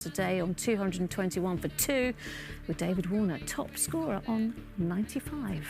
Today on 221 for 2, with David Warner top scorer on 95.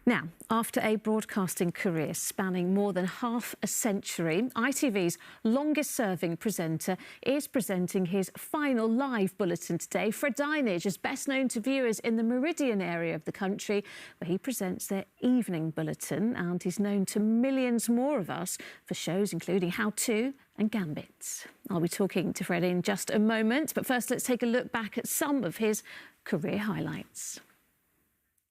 Now, after a broadcasting career spanning more than half a century, ITV's longest-serving presenter is presenting his final live bulletin today. Fred Dinenage is best known to viewers in the Meridian area of the country, where he presents their evening bulletin, and he's known to millions more of us for shows including How To and Gambit. I'll be talking to Fred in just a moment, but first let's take a look back at some of his career highlights.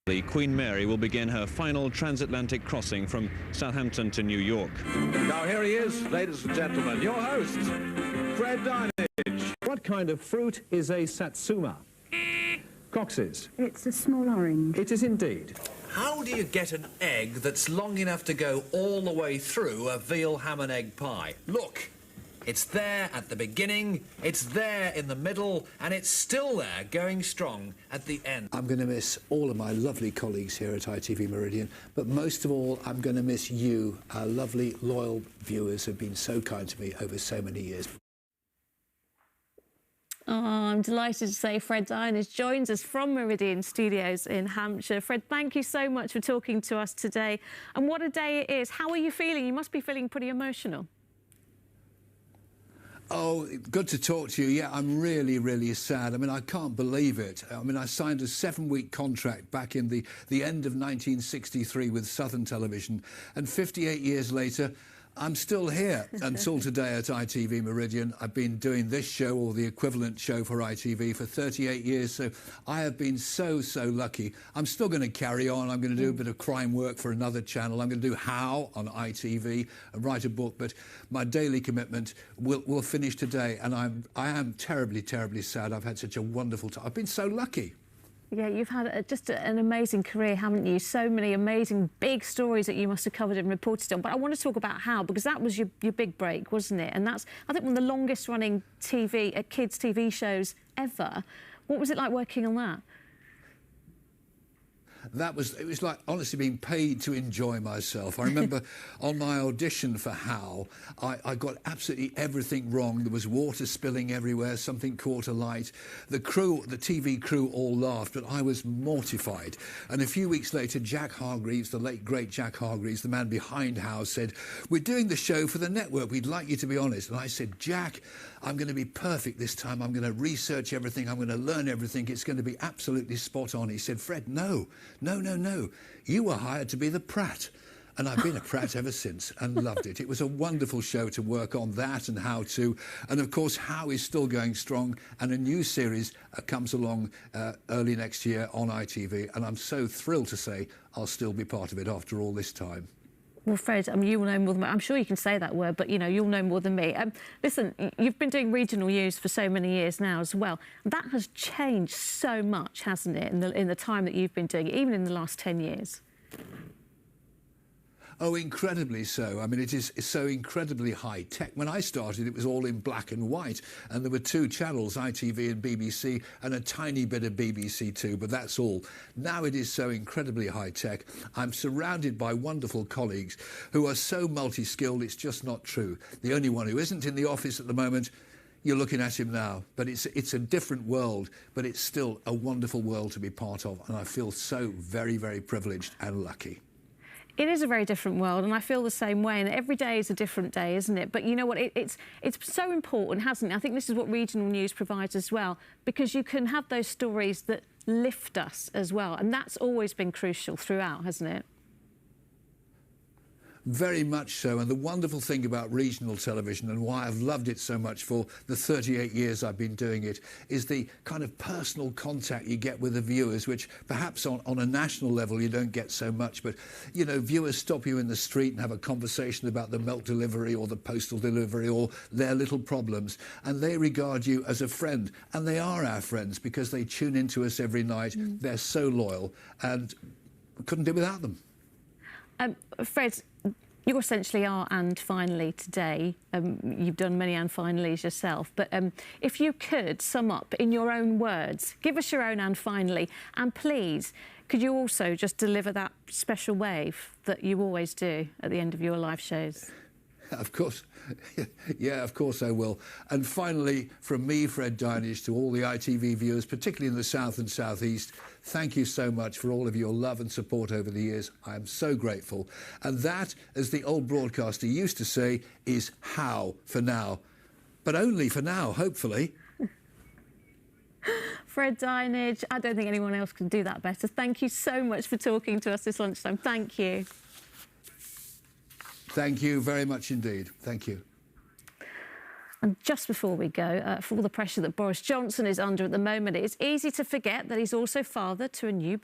The Queen Mary will begin her final transatlantic crossing from Southampton to New York. Now here he is, ladies and gentlemen, your host, Fred Dinenage. What kind of fruit is a satsuma? Coxes. It's a small orange. It is indeed. How do you get an egg that's long enough to go all the way through a veal ham and egg pie? Look, it's there at the beginning, it's there in the middle, and it's still there going strong at the end. I'm going to miss all of my lovely colleagues here at ITV Meridian, but most of all, I'm going to miss you, our lovely, loyal viewers who've been so kind to me over so many years. Oh, I'm delighted to say Fred Dinenage joins us from Meridian Studios in Hampshire. Fred, thank you so much for talking to us today. And what a day it is. How are you feeling? You must be feeling pretty emotional. Oh, good to talk to you. Yeah, I'm really, really sad. I mean, I can't believe it. I mean, I signed a 7-week contract back in the end of 1963 with Southern Television, and 58 years later, I'm still here until today at ITV Meridian. I've been doing this show, or the equivalent show for ITV, for 38 years, so I have been so lucky. I'm still going to carry on. I'm going to do a bit of crime work for another channel. I'm going to do How on ITV and write a book, but my daily commitment will finish today, and I am terribly sad. I've had such a wonderful time. I've been so lucky. Yeah, you've had just an amazing career, haven't you? So many amazing big stories that you must have covered and reported on. But I want to talk about How, because that was your big break, wasn't it? And that's, I think, one of the longest running kids' TV shows ever. What was it like working on that? It was like, honestly, being paid to enjoy myself. I remember on my audition for How, I got absolutely everything wrong. There was water spilling everywhere, something caught alight. The TV crew all laughed, but I was mortified. And a few weeks later, Jack Hargreaves, the late, great Jack Hargreaves, the man behind How, said, "We're doing the show for the network. We'd like you to be honest." And I said, "Jack, I'm going to be perfect this time. I'm going to research everything. I'm going to learn everything. It's going to be absolutely spot on." He said, "Fred, no. You were hired to be the Pratt." And I've been a Pratt ever since and loved it. It was a wonderful show to work on, that and How To. And, of course, How is still going strong, and a new series comes along early next year on ITV. And I'm so thrilled to say I'll still be part of it after all this time. Well, Fred, I mean, you will know more than me. I'm sure you can say that word, but, you know, you'll know more than me. Listen, you've been doing regional news for so many years now as well. That has changed so much, hasn't it, in the time that you've been doing it, even in the last 10 years? Oh, incredibly so. I mean, it's so incredibly high-tech. When I started, it was all in black and white, and there were 2 channels, ITV and BBC, and a tiny bit of BBC Two, but that's all. Now it is so incredibly high-tech. I'm surrounded by wonderful colleagues who are so multi-skilled, it's just not true. The only one who isn't in the office at the moment, you're looking at him now, but it's a different world, but it's still a wonderful world to be part of, and I feel so very privileged and lucky. It is a very different world, and I feel the same way, and every day is a different day, isn't it? But you know what, it's so important, hasn't it? I think this is what regional news provides as well, because you can have those stories that lift us as well, and that's always been crucial throughout, hasn't it? Very much so, and the wonderful thing about regional television, and why I've loved it so much for the 38 years I've been doing it, is the kind of personal contact you get with the viewers, which perhaps on a national level you don't get so much. But, you know, viewers stop you in the street and have a conversation about the milk delivery or the postal delivery or their little problems, and they regard you as a friend, and they are our friends because they tune into us every night. They're so loyal, and we couldn't do without them. Fred, you essentially are And Finally today. You've done many And Finallys yourself, but if you could sum up in your own words, give us your own And Finally, and please, could you also just deliver that special wave that you always do at the end of your live shows? Of course. Yeah, of course I will. And finally, from me, Fred Dinenage, to all the ITV viewers, particularly in the South and South East, thank you so much for all of your love and support over the years. I am so grateful. And that, as the old broadcaster used to say, is how for now. But only for now, hopefully. Fred Dinenage, I don't think anyone else can do that better. Thank you so much for talking to us this lunchtime. Thank you. Thank you very much indeed. Thank you. And just before we go, for all the pressure that Boris Johnson is under at the moment, it's easy to forget that he's also father to a new baby.